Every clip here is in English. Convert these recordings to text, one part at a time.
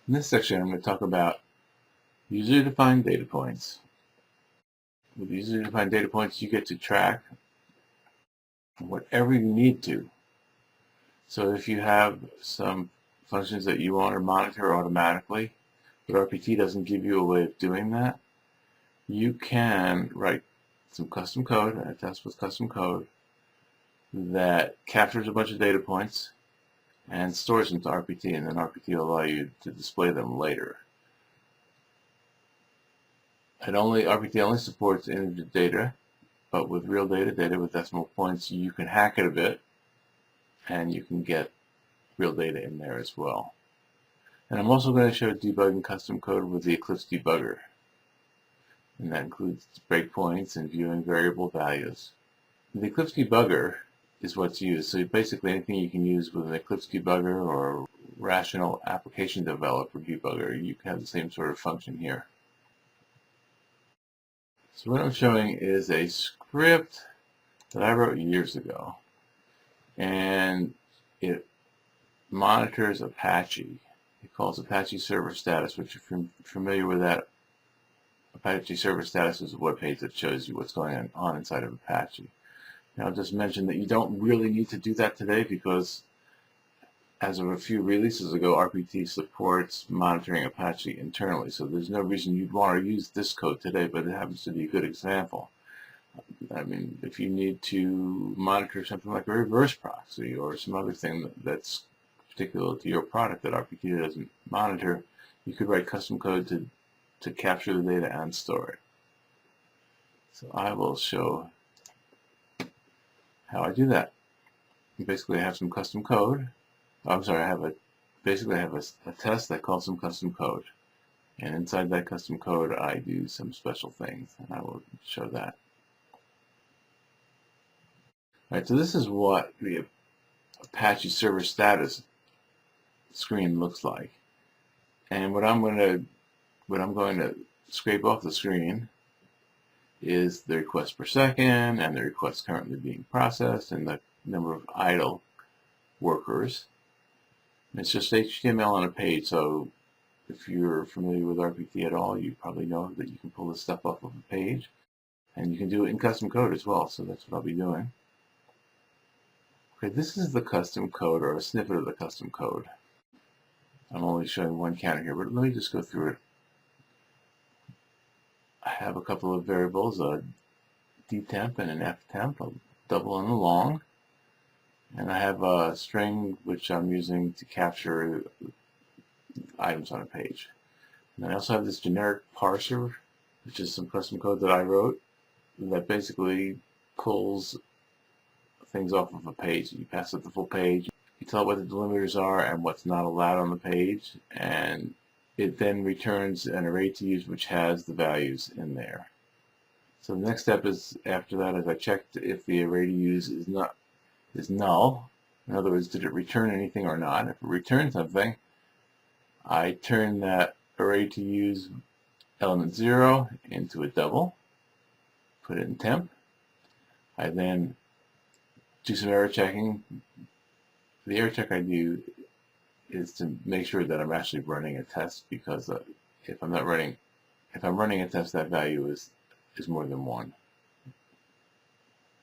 In this section, I'm going to talk about user-defined data points. With user-defined data points, you get to track whatever you need to. So if you have some functions that you want to monitor automatically, but RPT doesn't give you a way of doing that, you can write some custom code, a test with custom code, that captures a bunch of data points and stores them to RPT, and then RPT will allow you to display them later. RPT only supports integer data, but with real data with decimal points, you can hack it a bit, and you can get real data in there as well. And I'm also going to show debugging custom code with the Eclipse debugger, and that includes breakpoints and viewing variable values. The Eclipse debugger is what's used, so basically anything you can use with an Eclipse debugger or rational application developer debugger, you can have the same sort of function here. So what I'm showing is a script that I wrote years ago, and it monitors Apache. It calls Apache server status, which if you're familiar with that, Apache server status is a web page that shows you what's going on inside of Apache. Now, I'll just mention that you don't really need to do that today because as of a few releases ago, RPT supports monitoring Apache internally, so there's no reason you'd want to use this code today, but it happens to be a good example. I mean, if you need to monitor something like a reverse proxy or some other thing that's particular to your product that RPT doesn't monitor, you could write custom code to capture the data and store it. So I will show how I do that. Basically, I have some custom code. I'm sorry, I have a test that calls some custom code. And inside that custom code, I do some special things, and I will show that. All right, so this is what the Apache server status screen looks like. And what I'm going to scrape off the screen is the requests per second and the requests currently being processed and the number of idle workers. It's just HTML on a page, so if you're familiar with RPT at all, you probably know that you can pull this stuff off of a page, and you can do it in custom code as well, so that's what I'll be doing. Okay, this is the custom code, or a snippet of the custom code. I'm only showing one counter here, but let me just go through it. I have a couple of variables, a dtemp and an ftemp, a double and a long. And I have a string which I'm using to capture items on a page. And I also have this generic parser, which is some custom code that I wrote that basically pulls things off of a page. You pass it the full page, you tell it what the delimiters are and what's not allowed on the page, and it then returns an array to use which has the values in there. So the next step is, after that, is I checked if the array to use is null. In other words, did it return anything or not? If it returned something, I turn that array to use element 0 into a double, put it in temp. I then do some error checking. The error check I do is to make sure that I'm actually running a test, because if I'm running a test, that value is more than 1.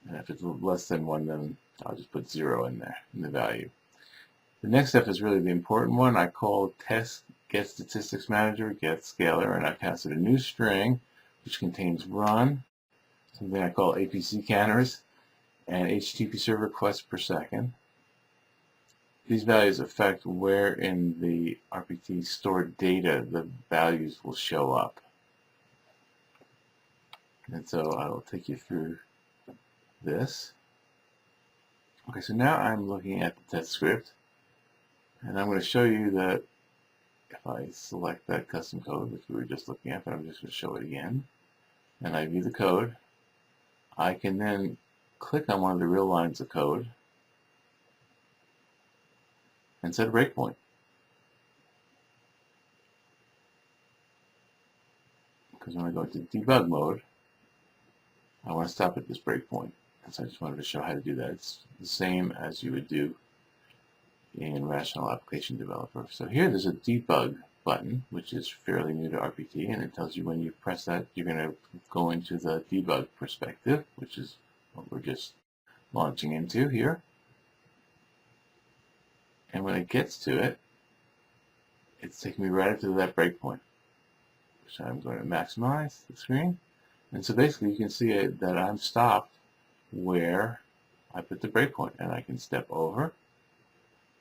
And if it's less than 1, then I'll just put 0 in there, in the value. The next step is really the important one. I call test get statistics manager, get scalar, and I pass it a new string which contains run, something I call APC counters, and HTTP server requests per second. These values affect where in the RPT stored data the values will show up. And so I will take you through this. Okay, so now I'm looking at the test script, and I'm going to show you that if I select that custom code, which we were just looking at, but I'm just going to show it again, and I view the code, I can then click on one of the real lines of code and set a breakpoint. Because when I go into debug mode, I want to stop at this breakpoint. So I just wanted to show how to do that. It's the same as you would do in Rational Application Developer. So here there's a debug button, which is fairly new to RPT, and it tells you when you press that, you're going to go into the debug perspective, which is what we're just launching into here. And when it gets to it, it's taking me right up to that breakpoint, which I'm going to maximize the screen. And so basically you can see that I'm stopped where I put the breakpoint, and I can step over.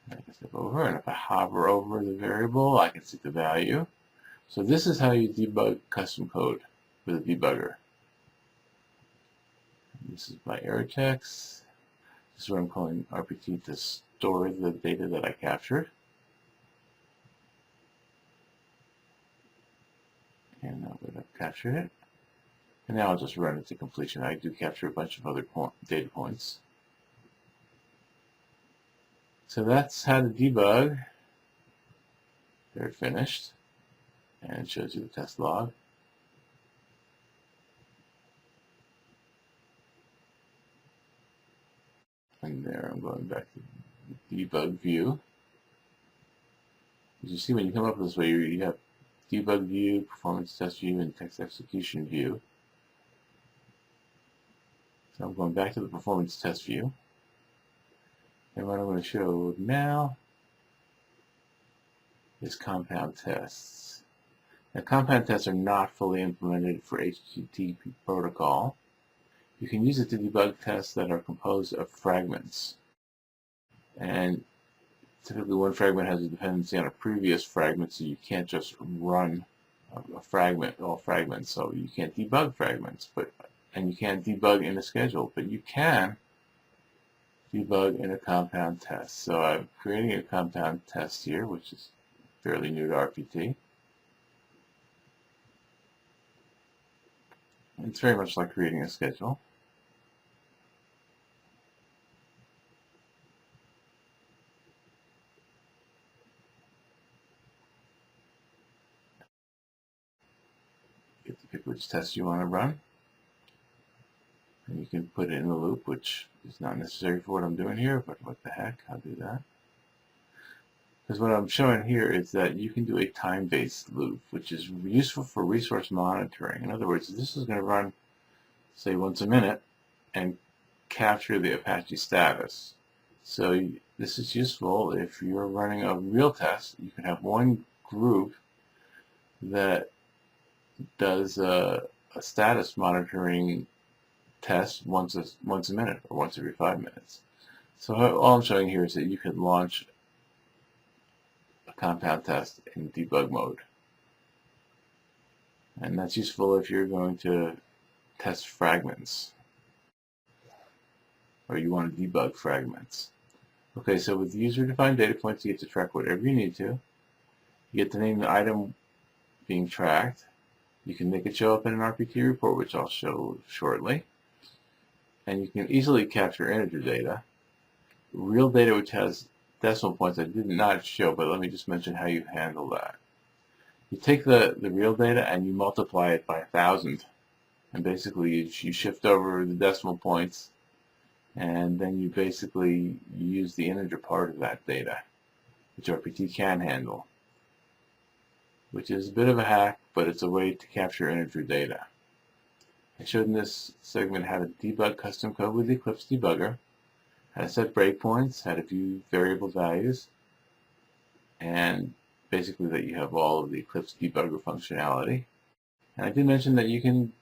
And if I hover over the variable, I can see the value. So this is how you debug custom code with a debugger. This is my error text. This is what I'm calling RPT to store the data that I captured. And I would have captured it. And now I'll just run it to completion. I do capture a bunch of other data points. So that's how to debug. They're finished. And it shows you the test log. And there I'm going back to the debug view. As you see, when you come up this way, you have debug view, performance test view, and text execution view. So I'm going back to the performance test view. And what I'm going to show now is compound tests. Now, compound tests are not fully implemented for HTTP protocol. You can use it to debug tests that are composed of fragments. And typically one fragment has a dependency on a previous fragment, so you can't just run a fragment, all fragments. So you can't debug fragments, and you can't debug in a schedule, but you can debug in a compound test. So I'm creating a compound test here, which is fairly new to RPT. It's very much like creating a schedule. You have to pick which test you want to run. And you can put it in the loop, which is not necessary for what I'm doing here, but what the heck, I'll do that. Because what I'm showing here is that you can do a time-based loop, which is useful for resource monitoring. In other words, this is going to run, say, once a minute and capture the Apache status. So this is useful if you're running a real test. You can have one group that does a status monitoring test once a minute or once every 5 minutes. So all I'm showing here is that you can launch a compound test in debug mode. And that's useful if you're going to test fragments or you want to debug fragments. Okay, so with user-defined data points, you get to track whatever you need to. You get to name the item being tracked. You can make it show up in an RPT report, which I'll show shortly. And you can easily capture integer data. Real data, which has decimal points, I did not show, but let me just mention how you handle that. You take the real data and you multiply it by 1,000. And basically you shift over the decimal points, and then you basically use the integer part of that data, which RPT can handle, which is a bit of a hack, but it's a way to capture integer data. I showed in this segment how to debug custom code with the Eclipse debugger, how to set breakpoints, how to view variable values, and basically that you have all of the Eclipse debugger functionality. And I did mention that you can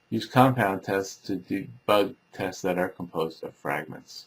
use compound tests to debug tests that are composed of fragments.